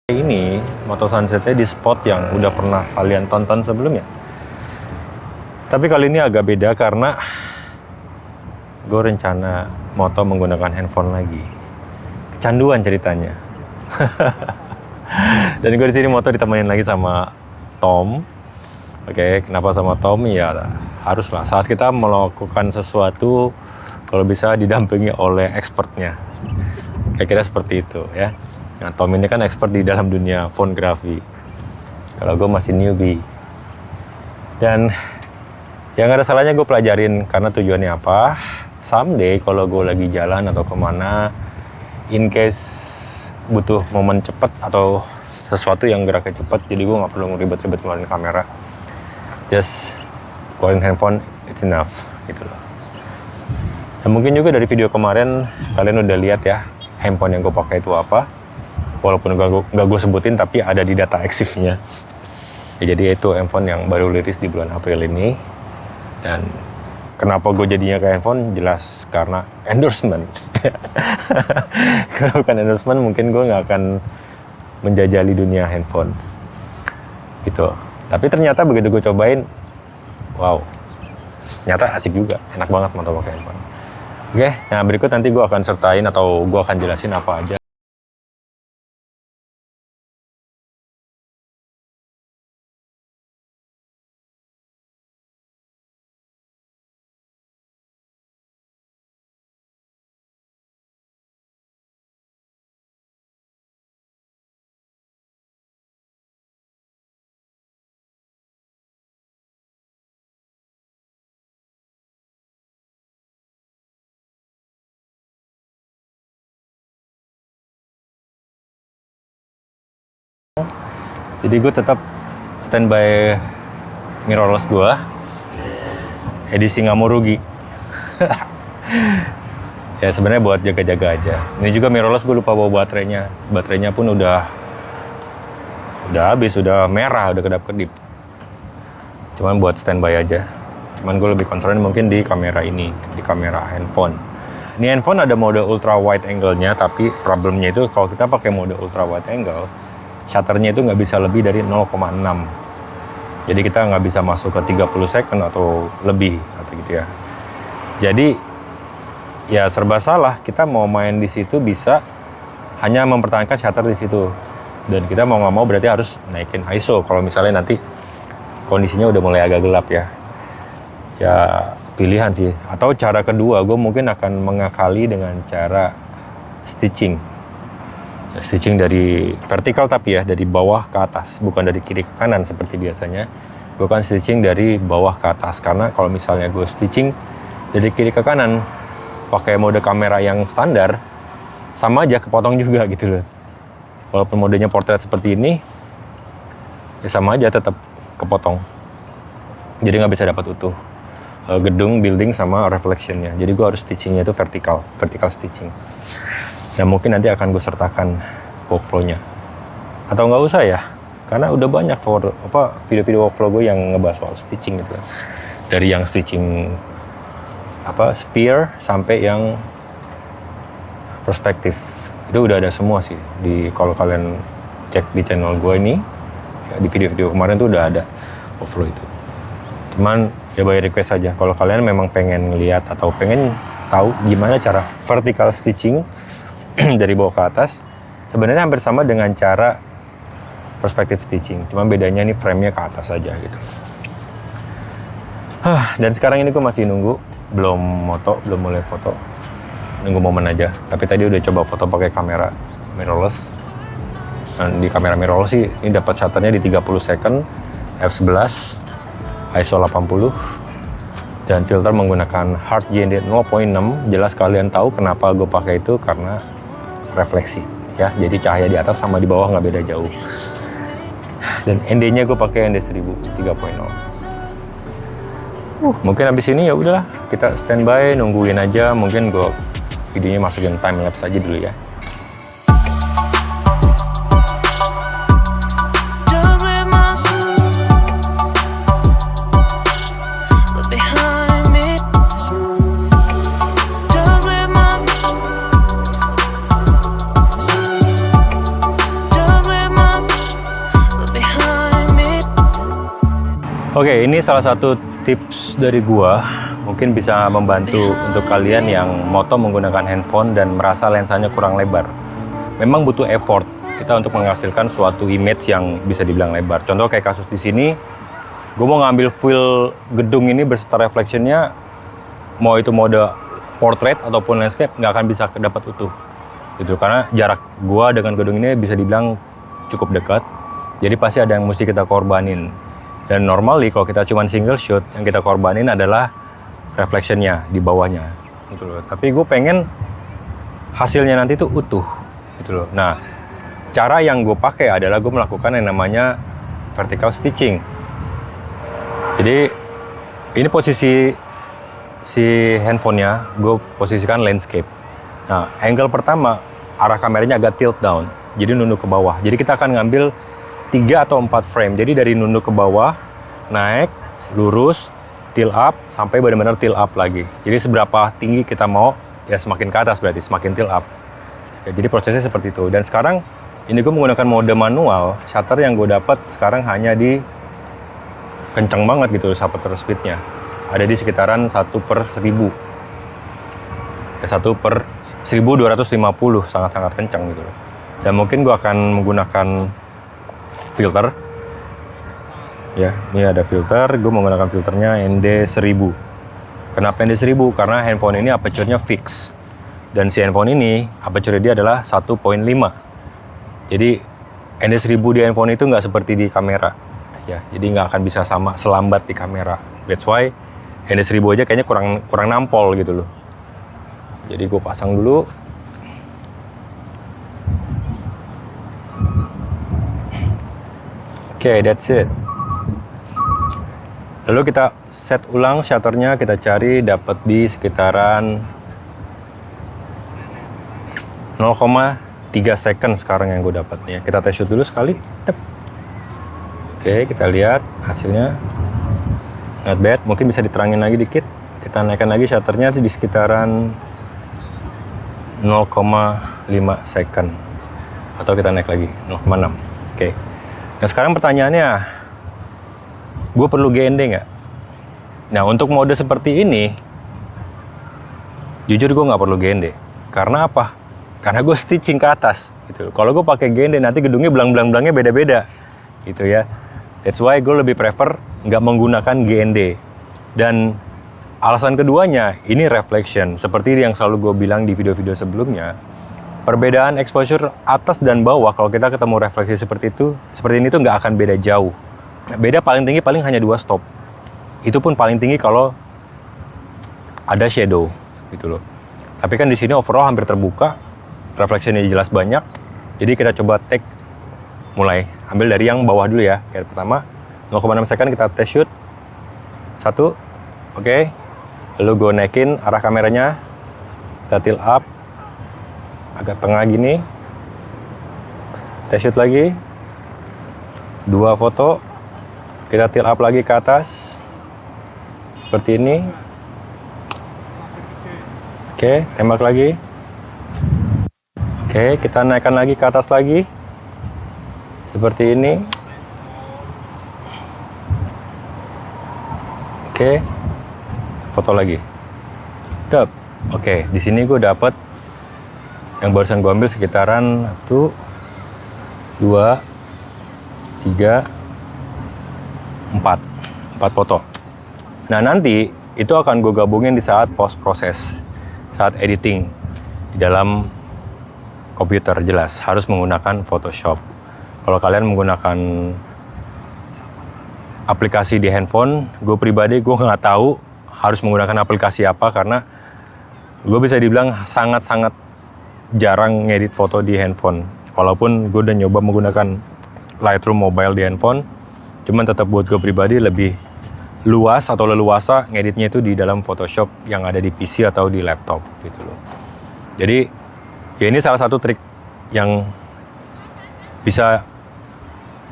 Ini moto sunsetnya di spot yang udah pernah kalian tonton sebelumnya. Tapi kali ini agak beda karena gue rencana moto menggunakan handphone lagi. Kecanduan ceritanya. Dan gue di sini moto ditemenin lagi sama Tom. Oke, kenapa sama Tom? Ya haruslah saat kita melakukan sesuatu kalau bisa didampingi oleh expertnya. Kira-kira seperti itu ya. Nah, Tom ini kan expert di dalam dunia fotografi. Kalau gue masih newbie. Dan ya nggak ada salahnya gue pelajarin karena tujuannya apa. Someday kalau gue lagi jalan atau kemana, in case butuh momen cepet atau sesuatu yang geraknya cepet, jadi gue nggak perlu ribet-ribet ngeluarin kamera. Just keluarin handphone, it's enough gitu loh. Dan mungkin juga dari video kemarin kalian udah lihat ya handphone yang gue pakai itu apa. Walaupun gak gue sebutin tapi ada di data eksifnya ya, jadi itu handphone yang baru liris di bulan April ini. Dan kenapa gue jadinya ke handphone? Jelas karena endorsement. Kalau bukan endorsement mungkin gue gak akan menjajali dunia handphone gitu. Tapi ternyata begitu gue cobain, wow, ternyata asik juga, enak banget mantap pakai handphone. Oke, nah berikut nanti gue akan sertain atau gue akan jelasin apa aja jadi gue tetap standby mirrorless gue, edisi nggak mau rugi. Ya sebenarnya buat jaga-jaga aja. Ini juga mirrorless gue lupa bawa baterainya pun udah habis, udah merah, udah kedap-kedip. Cuman buat standby aja. Cuman gue lebih concern mungkin di kamera ini, di kamera handphone. Ini handphone ada mode ultra wide angle-nya, tapi problemnya itu kalau kita pakai mode ultra wide angle, shutternya itu nggak bisa lebih dari 0,6. Jadi kita nggak bisa masuk ke 30 second atau lebih atau gitu ya. Jadi ya serba salah, kita mau main di situ bisa hanya mempertahankan shutter di situ. Dan kita mau nggak mau berarti harus naikin ISO kalau misalnya nanti kondisinya udah mulai agak gelap ya. Ya pilihan sih. Atau cara kedua, gue mungkin akan mengakali dengan cara stitching. Stitching dari vertikal tapi ya, dari bawah ke atas, bukan dari kiri ke kanan seperti biasanya. Gue kan stitching dari bawah ke atas, karena kalau misalnya gue stitching dari kiri ke kanan pakai mode kamera yang standar, sama aja kepotong juga gitu loh. Walaupun modenya portrait seperti ini, ya sama aja tetap kepotong. Jadi nggak bisa dapat utuh gedung, building sama reflectionnya. Jadi gue harus stitchingnya itu vertikal stitching. Nah mungkin nanti akan gue sertakan workflow-nya. Atau nggak usah ya, karena udah banyak video-video workflow gue yang ngebahas soal stitching gitu. Dari yang stitching spear sampai yang perspektif. Itu udah ada semua sih. Kalau kalian cek di channel gue ini, ya, di video-video kemarin tuh udah ada workflow itu. Cuman ya by request aja. Kalau kalian memang pengen ngeliat atau pengen tahu gimana cara vertical stitching dari bawah ke atas, sebenarnya hampir sama dengan cara perspektif stitching, cuma bedanya nih frame-nya ke atas aja gitu. Dan sekarang ini gue masih nunggu, belum mulai foto, nunggu momen aja. Tapi tadi udah coba foto pakai kamera mirrorless. Dan di kamera mirrorless sih ini dapat shutternya di 30 second, f11, ISO 80, dan filter menggunakan Hard JD 0.6. Jelas kalian tahu kenapa gue pakai itu, karena refleksi ya, jadi cahaya di atas sama di bawah nggak beda jauh. Dan ND-nya gue pakai ND 1000 3.0. Mungkin habis ini ya udahlah, kita standby nungguin aja. Mungkin gue videonya masukin time lapse aja dulu ya. Just with my Oke, ini salah satu tips dari gua, mungkin bisa membantu untuk kalian yang moto menggunakan handphone dan merasa lensanya kurang lebar. Memang butuh effort kita untuk menghasilkan suatu image yang bisa dibilang lebar. Contoh kayak kasus di sini, gue mau ngambil full gedung ini beserta reflectionnya, mau itu mode portrait ataupun landscape, nggak akan bisa dapat utuh. Gitu, karena jarak gua dengan gedung ini bisa dibilang cukup dekat, jadi pasti ada yang mesti kita korbanin. Dan normally kalau kita cuma single shot, yang kita korbanin adalah reflectionnya di bawahnya, gitu loh. Tapi gue pengen hasilnya nanti tuh utuh, gitu loh. Nah, cara yang gue pakai adalah gue melakukan yang namanya vertical stitching. Jadi ini posisi si handphonenya, gue posisikan landscape. Nah, angle pertama arah kameranya agak tilt down, jadi nunduk ke bawah. Jadi kita akan ngambil 3 atau 4 frame. Jadi dari nunduk ke bawah, naik, lurus, tilt up, sampai benar-benar tilt up lagi. Jadi seberapa tinggi kita mau, ya semakin ke atas berarti semakin tilt up. Ya, jadi prosesnya seperti itu. Dan sekarang ini gue menggunakan mode manual. Shutter yang gue dapat sekarang hanya di kenceng banget gitu shutter speednya. Ada di sekitaran 1/1000. Ya, 1/1250, sangat-sangat kencang gitu. Dan mungkin gue akan menggunakan filter. Ya, ini ada filter. Gue menggunakan filternya ND1000. Kenapa ND1000? Karena handphone ini aperture-nya fix. Dan si handphone ini aperture dia adalah 1.5. Jadi ND1000 di handphone itu nggak seperti di kamera. Ya, jadi nggak akan bisa sama selambat di kamera. That's why ND1000 aja kayaknya kurang nampol gitu loh. Jadi gue pasang dulu. Oke, that's it. Lalu kita set ulang shutternya, kita cari dapat di sekitaran 0,3 second sekarang yang gue dapat nih. Kita tes shoot dulu sekali. Tep. Oke, kita lihat hasilnya. Not bad, mungkin bisa diterangin lagi dikit. Kita naikkan lagi shutternya di sekitaran 0,5 second. Atau kita naik lagi 0,6. Oke. Nah sekarang pertanyaannya, gue perlu GND nggak? Nah untuk mode seperti ini, jujur gue nggak perlu GND. Karena apa? Karena gue stitching ke atas. Gitu. Kalau gue pakai GND nanti gedungnya belang-belangnya beda-beda, gitu ya. That's why gue lebih prefer nggak menggunakan GND. Dan alasan keduanya, ini reflection. Seperti yang selalu gue bilang di video-video sebelumnya, perbedaan exposure atas dan bawah kalau kita ketemu refleksi seperti ini tuh nggak akan beda jauh. Beda paling tinggi paling hanya 2 stop. Itu pun paling tinggi kalau ada shadow, gitu loh. Tapi kan di sini overall hampir terbuka, refleksinya jelas banyak. Jadi kita coba take mulai ambil dari yang bawah dulu ya. Kayak pertama 0,6 second kita test shoot. 1, oke. Lalu gue naikin arah kameranya, kita tilt up agak tengah gini, test shoot lagi, 2 foto, kita tilt up lagi ke atas seperti ini. Oke, tembak lagi. Oke, kita naikkan lagi ke atas lagi seperti ini. Oke, foto lagi. Tep. Oke, di sini gue dapet yang barusan gue ambil sekitaran 1, 2, 3, 4 foto. Nah nanti itu akan gue gabungin di saat post proses, saat editing di dalam komputer. Jelas harus menggunakan Photoshop. Kalau kalian menggunakan aplikasi di handphone, gue pribadi gue nggak tahu harus menggunakan aplikasi apa, karena gue bisa dibilang sangat-sangat jarang ngedit foto di handphone. Walaupun gue udah nyoba menggunakan Lightroom mobile di handphone, cuman tetap buat gue pribadi lebih luas atau leluasa ngeditnya itu di dalam Photoshop yang ada di PC atau di laptop gitu loh. Jadi ya ini salah satu trik yang bisa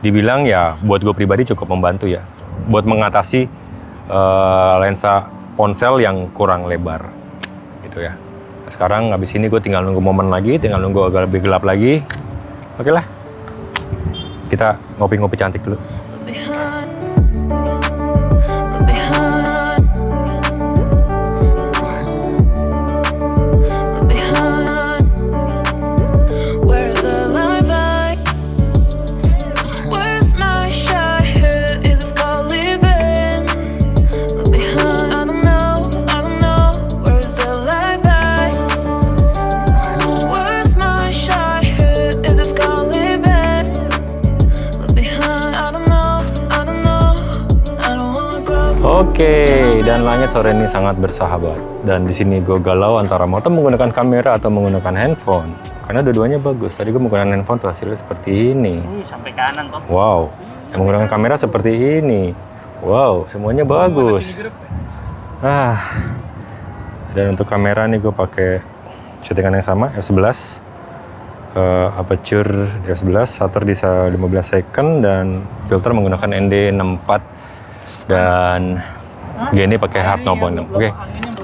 dibilang ya buat gue pribadi cukup membantu ya, buat mengatasi lensa ponsel yang kurang lebar gitu ya. Sekarang habis ini gue tinggal nunggu momen lagi, tinggal nunggu agak lebih gelap lagi. Oke lah, kita ngopi-ngopi cantik dulu. Oke, dan langit sore ini sangat bersahabat. Dan di sini gue galau antara mau menggunakan kamera atau menggunakan handphone. Karena dua-duanya bagus. Tadi gue menggunakan handphone tuh hasilnya seperti ini. Sampai kanan toh. Wow, yang menggunakan kamera seperti ini. Wow, semuanya bagus. Dan untuk kamera nih gue pakai settingan yang sama, f11. Aperture f11, shutter di 15 second, dan filter menggunakan ND64. Dan gini pakai hard 0.6. Oke,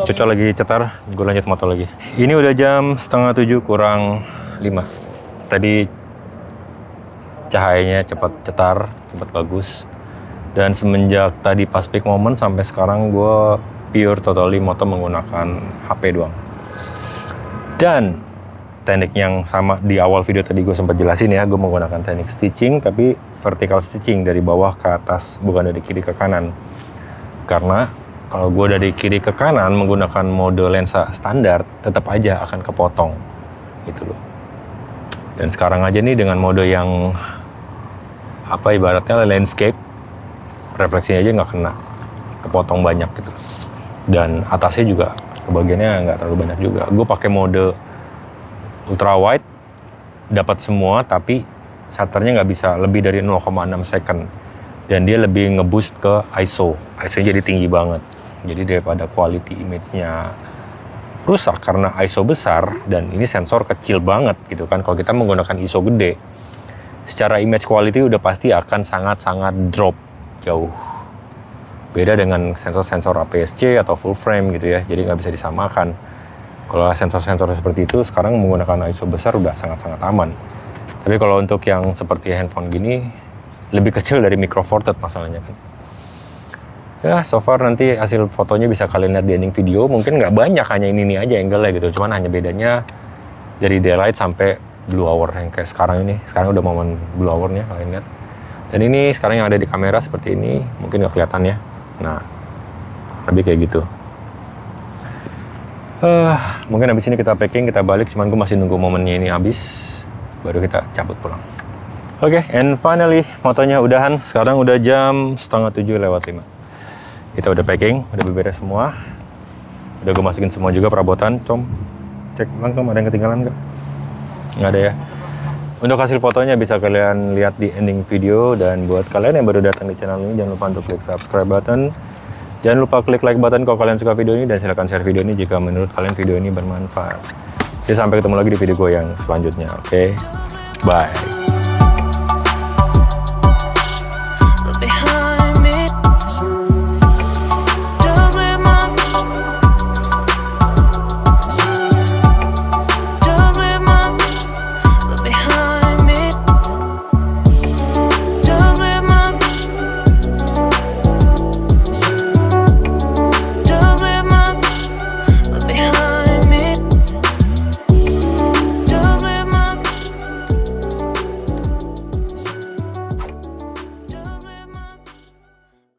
Cocok lagi cetar, gue lanjut moto lagi. Ini udah jam 6:30 kurang 5. Tadi cahayanya cepat cetar, cepat bagus. Dan semenjak tadi pas peak moment sampai sekarang gue pure totally moto menggunakan HP doang. Dan teknik yang sama di awal video tadi gue sempat jelasin ya, gue menggunakan teknik stitching tapi vertical stitching dari bawah ke atas, bukan dari kiri ke kanan. Karena kalau gue dari kiri ke kanan menggunakan mode lensa standar, tetap aja akan kepotong gitu loh. Dan sekarang aja nih dengan mode yang apa ibaratnya landscape, refleksinya aja nggak kena, kepotong banyak gitu. Dan atasnya juga kebagiannya nggak terlalu banyak juga. Gue pakai mode ultra wide, dapat semua tapi shutternya nggak bisa lebih dari 0,6 second. Dan dia lebih ngeboost ke ISO. ISO-nya jadi tinggi banget. Jadi daripada quality image-nya rusak karena ISO besar dan ini sensor kecil banget gitu kan. Kalau kita menggunakan ISO gede, secara image quality udah pasti akan sangat-sangat drop jauh. Beda dengan sensor-sensor APS-C atau full frame gitu ya. Jadi nggak bisa disamakan. Kalau sensor-sensor seperti itu sekarang menggunakan ISO besar udah sangat-sangat aman. Tapi kalau untuk yang seperti handphone gini, lebih kecil dari Micro Four Thirds masalahnya kan. Ya, so far nanti hasil fotonya bisa kalian lihat di ending video. Mungkin nggak banyak, hanya ini aja angle-nya gitu. Cuman hanya bedanya dari daylight sampai blue hour yang kayak sekarang ini. Sekarang udah momen blue hour-nya kalian lihat. Dan ini sekarang yang ada di kamera seperti ini. Mungkin nggak kelihatan ya. Nah, lebih kayak gitu. Mungkin habis ini kita packing, kita balik. Cuman gue masih nunggu momennya ini habis. Baru kita cabut pulang. Oke, and finally motonya udahan. Sekarang udah jam 6:30 lewat 5. Kita udah packing, udah beres semua. Udah gue masukin semua juga perabotan. Cek langsung ada yang ketinggalan nggak? Nggak ada ya. Untuk hasil fotonya bisa kalian lihat di ending video. Dan buat kalian yang baru datang di channel ini, jangan lupa untuk klik subscribe button. Jangan lupa klik like button kalau kalian suka video ini. Dan silahkan share video ini jika menurut kalian video ini bermanfaat. Jadi sampai ketemu lagi di video gue yang selanjutnya. Oke, bye.